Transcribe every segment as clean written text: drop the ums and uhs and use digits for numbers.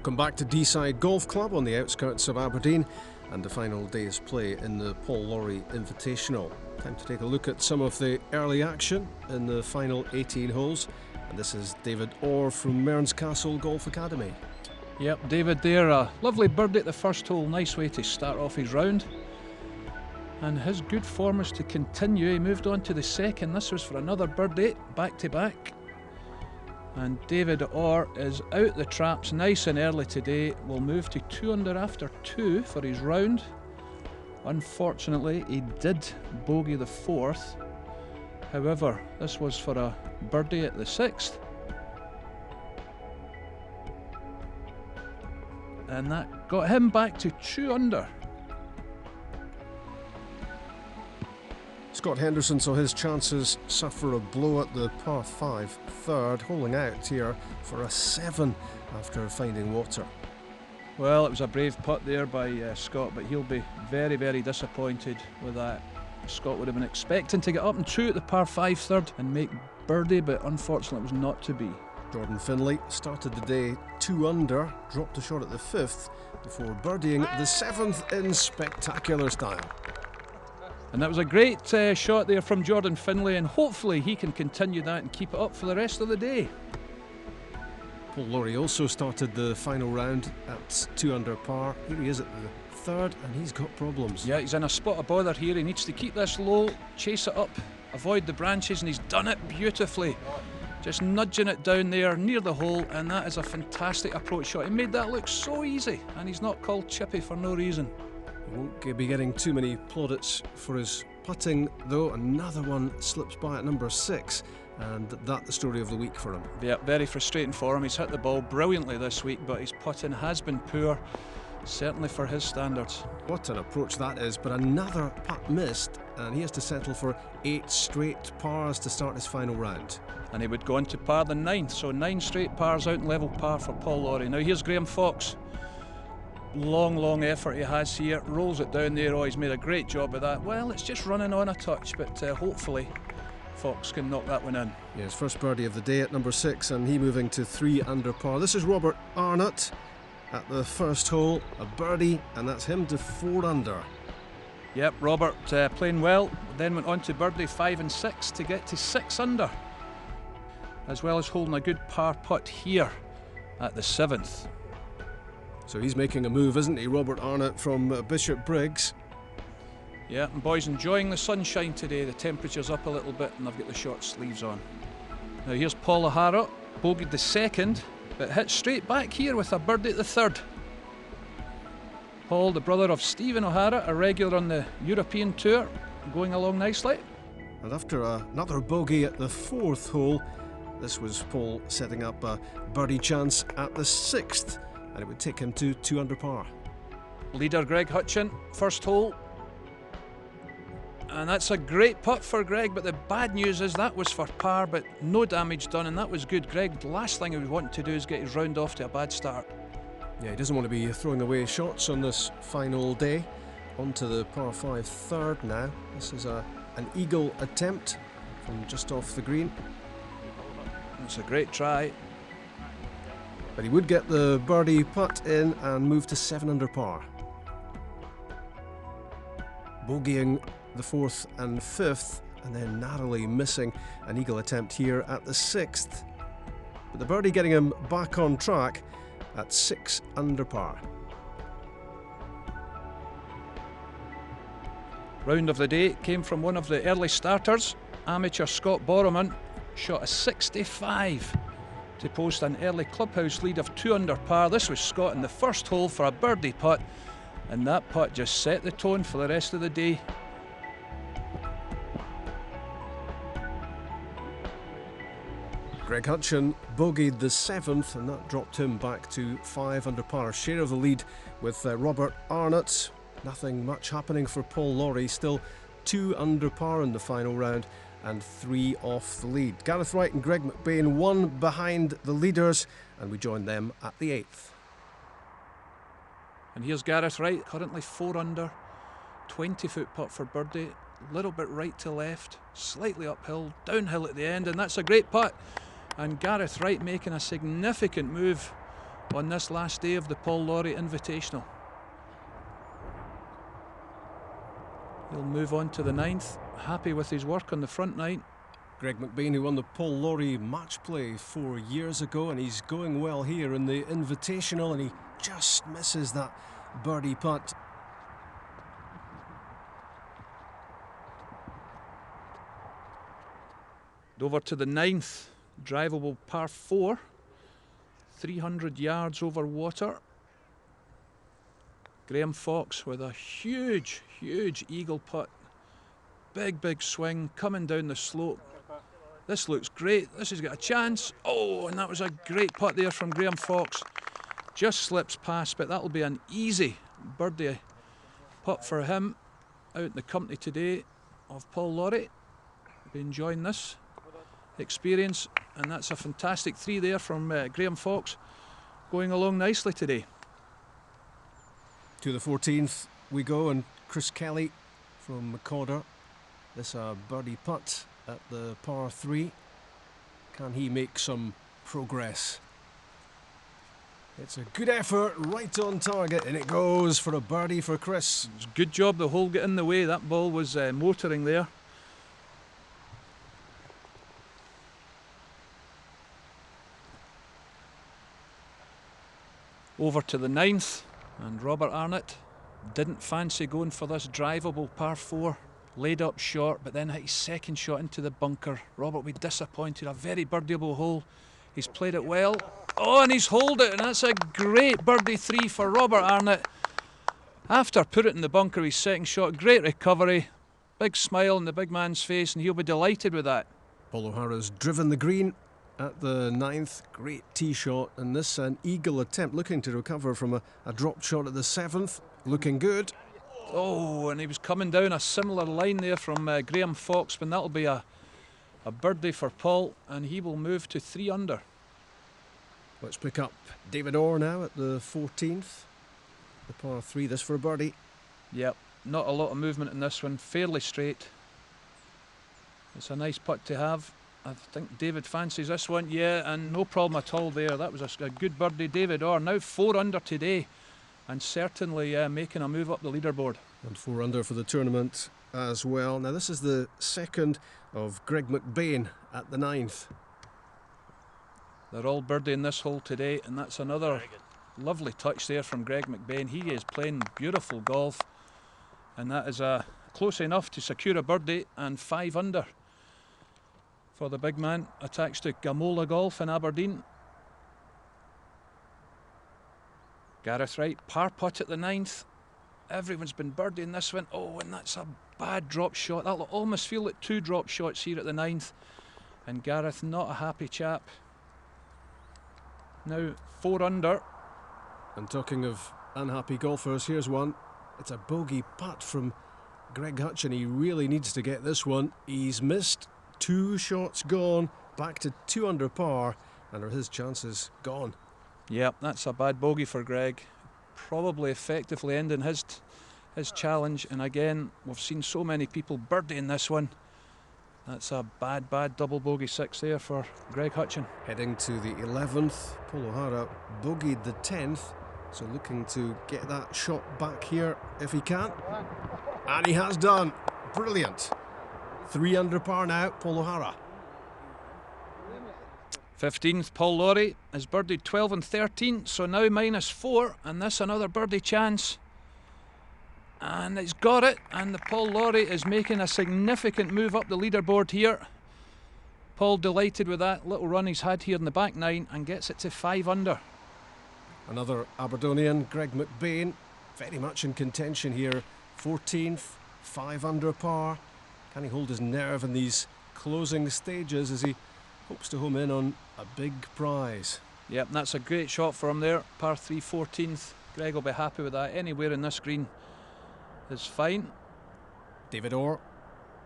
Welcome back to Deeside Golf Club on the outskirts of Aberdeen and the final day's play in the Paul Lawrie Invitational. Time to take a look at some of the early action in the final 18 holes, and this is David Orr from Mearns Castle Golf Academy. Yep, David there, a lovely birdie at the first hole, nice way to start off his round. And his good form is to continue. He moved on to the second, this was for another birdie, back to back. And David Orr is out the traps nice and early today. Will move to 2 under after 2 for his round. Unfortunately, he did bogey the 4th. However, this was for a birdie at the 6th. And that got him back to 2 under. Scott Henderson saw his chances suffer a blow at the par 5 third, holing out here for a 7 after finding water. Well, it was a brave putt there by Scott, but he'll be very, very disappointed with that. Scott would have been expecting to get up and 2 at the par 5 third and make birdie, but unfortunately it was not to be. Jordan Finlay started the day 2 under, dropped a shot at the 5th before birdieing the 7th in spectacular style. And that was a great shot there from Jordan Finlay, and hopefully he can continue that and keep it up for the rest of the day. Paul Lawrie also started the final round at 2 under par. Here he is at the 3rd, and he's got problems. Yeah, he's in a spot of bother here. He needs to keep this low, chase it up, avoid the branches, and he's done it beautifully. Just nudging it down there near the hole, and that is a fantastic approach shot. He made that look so easy, and he's not called chippy for no reason. He won't be getting too many plaudits for his putting, though. Another one slips by at number 6, and that's the story of the week for him. Yeah, very frustrating for him. He's hit the ball brilliantly this week, but his putting has been poor, certainly for his standards. What an approach that is, but another putt missed, and he has to settle for 8 straight pars to start his final round. And he would go on to par the 9th, so 9 straight pars out in level par for Paul Lawrie. Now here's Graham Fox. Long effort he has here, rolls it down there. Oh, he's made a great job of that. Well, it's just running on a touch, but hopefully Fox can knock that one in. Yeah, his first birdie of the day at number 6, and he moving to 3 under par. This is Robert Arnott at the first hole, a birdie, and that's him to 4 under. Yep, Robert playing well, then went on to birdie 5 and 6 to get to 6 under, as well as holding a good par putt here at the 7th. So he's making a move, isn't he, Robert Arnott from Bishop Briggs? Yeah, and boys enjoying the sunshine today. The temperature's up a little bit and they've got the short sleeves on. Now here's Paul O'Hara, bogeyed the 2nd, but hit straight back here with a birdie at the 3rd. Paul, the brother of Stephen O'Hara, a regular on the European Tour, going along nicely. And after another bogey at the 4th hole, this was Paul setting up a birdie chance at the 6th. And it would take him to 2 under par. Leader Greg Hutchin, first hole. And that's a great putt for Greg, but the bad news is that was for par, but no damage done, and that was good. Greg, the last thing he was wanting to do is get his round off to a bad start. Yeah, he doesn't want to be throwing away shots on this final day. On to the par 5 third now. This is an eagle attempt from just off the green. It's a great try. But he would get the birdie putt in and move to 7 under par. Bogeying the 4th and 5th, and then narrowly missing an eagle attempt here at the 6th. But the birdie getting him back on track at 6 under par. Round of the day came from one of the early starters, amateur Scott Borrowman, shot a 65. To post an early clubhouse lead of 2 under par. This was Scott in the first hole for a birdie putt, and that putt just set the tone for the rest of the day. Greg Hutchin bogeyed the 7th, and that dropped him back to 5 under par. Share of the lead with Robert Arnott. Nothing much happening for Paul Lawrie, still 2 under par in the final round and 3 off the lead. Gareth Wright and Greg McBain 1 behind the leaders, and we join them at the 8th. And here's Gareth Wright, currently 4 under, 20-foot putt for birdie, a little bit right to left, slightly uphill, downhill at the end, and that's a great putt. And Gareth Wright making a significant move on this last day of the Paul Lawrie Invitational. He'll move on to the 9th, happy with his work on the front nine. Greg McBain, who won the Paul Lawrie match play 4 years ago, and he's going well here in the Invitational, and he just misses that birdie putt. Over to the 9th, drivable par 4, 300 yards over water. Graham Fox with a huge eagle putt. Big swing coming down the slope. This looks great. This has got a chance. Oh, and that was a great putt there from Graham Fox. Just slips past, but that'll be an easy birdie putt for him out in the company today of Paul Lawrie. Be enjoying this experience, and that's a fantastic 3 there from Graham Fox, going along nicely today. To the 14th we go, and Chris Kelly from McCauder. This a birdie putt at the par 3. Can he make some progress? It's a good effort, right on target, and it goes for a birdie for Chris. It's a good job the hole got in the way. That ball was motoring there. Over to the 9th, and Robert Arnott didn't fancy going for this drivable par 4. Laid up short, but then hit his second shot into the bunker. Robert will be disappointed. A very birdieable hole. He's played it well. Oh, and he's holed it, and that's a great birdie 3 for Robert Arnott. After put it in the bunker, his second shot, great recovery. Big smile on the big man's face, and he'll be delighted with that. Paul O'Hara's driven the green at the 9th. Great tee shot, and this an eagle attempt, looking to recover from a drop shot at the 7th. Looking good. Oh, and he was coming down a similar line there from Graham Fox, but that'll be a birdie for Paul, and he will move to 3 under. Let's pick up David Orr now at the 14th. The par 3, this for a birdie. Yep, not a lot of movement in this one, fairly straight. It's a nice putt to have. I think David fancies this one, yeah, and no problem at all there. That was a good birdie, David Orr. Now 4 under today, and certainly making a move up the leaderboard. And 4 under for the tournament as well. Now this is the second of Greg McBain at the 9th. They're all birdieing this hole today, and that's another lovely touch there from Greg McBain. He is playing beautiful golf, and that is close enough to secure a birdie, and 5 under for the big man attached to Gamola Golf in Aberdeen. Gareth Wright, par putt at the 9th. Everyone's been birdieing this one. Oh, and that's a bad drop shot. That'll almost feel like 2 drop shots here at the 9th. And Gareth, not a happy chap. Now 4 under. And talking of unhappy golfers, here's one. It's a bogey putt from Greg Hutchin. He really needs to get this one. He's missed. 2 shots gone. Back to 2 under par, and are his chances gone. Yep, that's a bad bogey for Greg. Probably effectively ending his challenge. And again, we've seen so many people birdieing this one. That's a bad double bogey 6 there for Greg Hutchin. Heading to the 11th, Paul O'Hara bogeyed the 10th, so looking to get that shot back here if he can. And he has done. Brilliant. 3 under par now, Paul O'Hara. 15th, Paul Lawrie has birdied 12 and 13, so now -4, and this another birdie chance. And it's got it, and the Paul Lawrie is making a significant move up the leaderboard here. Paul delighted with that little run he's had here in the back 9, and gets it to 5 under. Another Aberdonian, Greg McBain, very much in contention here. 14th, 5 under par. Can he hold his nerve in these closing stages as he hopes to home in on a big prize? Yep, that's a great shot for him there. Par 3, 14th. Greg will be happy with that. Anywhere in this green is fine. David Orr,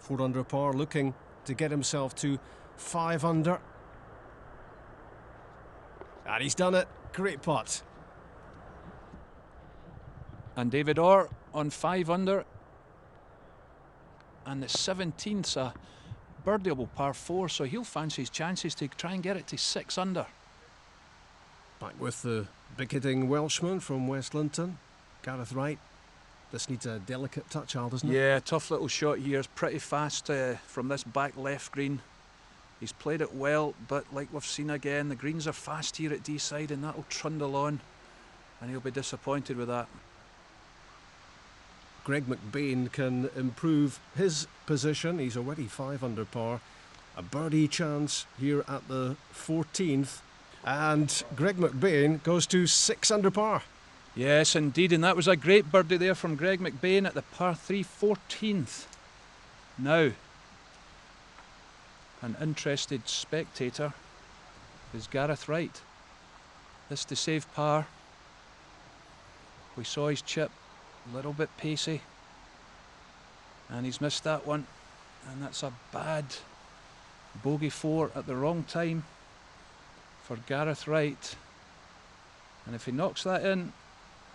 4 under par, looking to get himself to 5 under. And he's done it. Great putt. And David Orr on 5 under. And the 17th's a birdieable par 4, so he'll fancy his chances to try and get it to 6 under. Back with the big-hitting Welshman from West Linton, Gareth Wright. This needs a delicate touch, Al, doesn't it? Yeah, tough little shot here. It's pretty fast from this back left green. He's played it well, but like we've seen again, the greens are fast here at Deeside, and that'll trundle on, and he'll be disappointed with that. Greg McBain can improve his position. He's already 5 under par. A birdie chance here at the 14th. And Greg McBain goes to 6 under par. Yes, indeed, and that was a great birdie there from Greg McBain at the par 3 14th. Now, an interested spectator is Gareth Wright. This to save par. We saw his chip, a little bit pacey, and he's missed that one, and that's a bad bogey 4 at the wrong time for Gareth Wright. And if he knocks that in,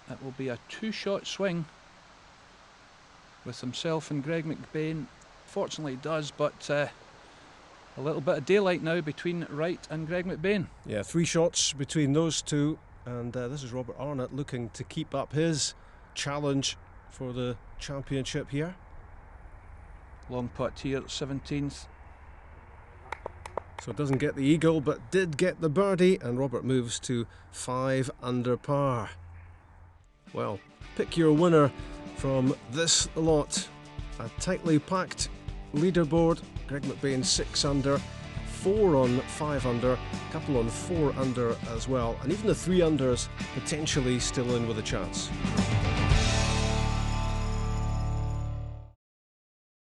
it will be a 2-shot swing with himself and Greg McBain. Fortunately he does, but a little bit of daylight now between Wright and Greg McBain. Yeah, 3 shots between those two, and this is Robert Arnott looking to keep up his challenge for the championship here. Long putt here, 17th. So it doesn't get the eagle, but did get the birdie, and Robert moves to 5 under par. Well, pick your winner from this lot. A tightly packed leaderboard. Greg McBain 6 under, 4 on 5 under, a couple on 4 under as well, and even the 3 unders potentially still in with a chance.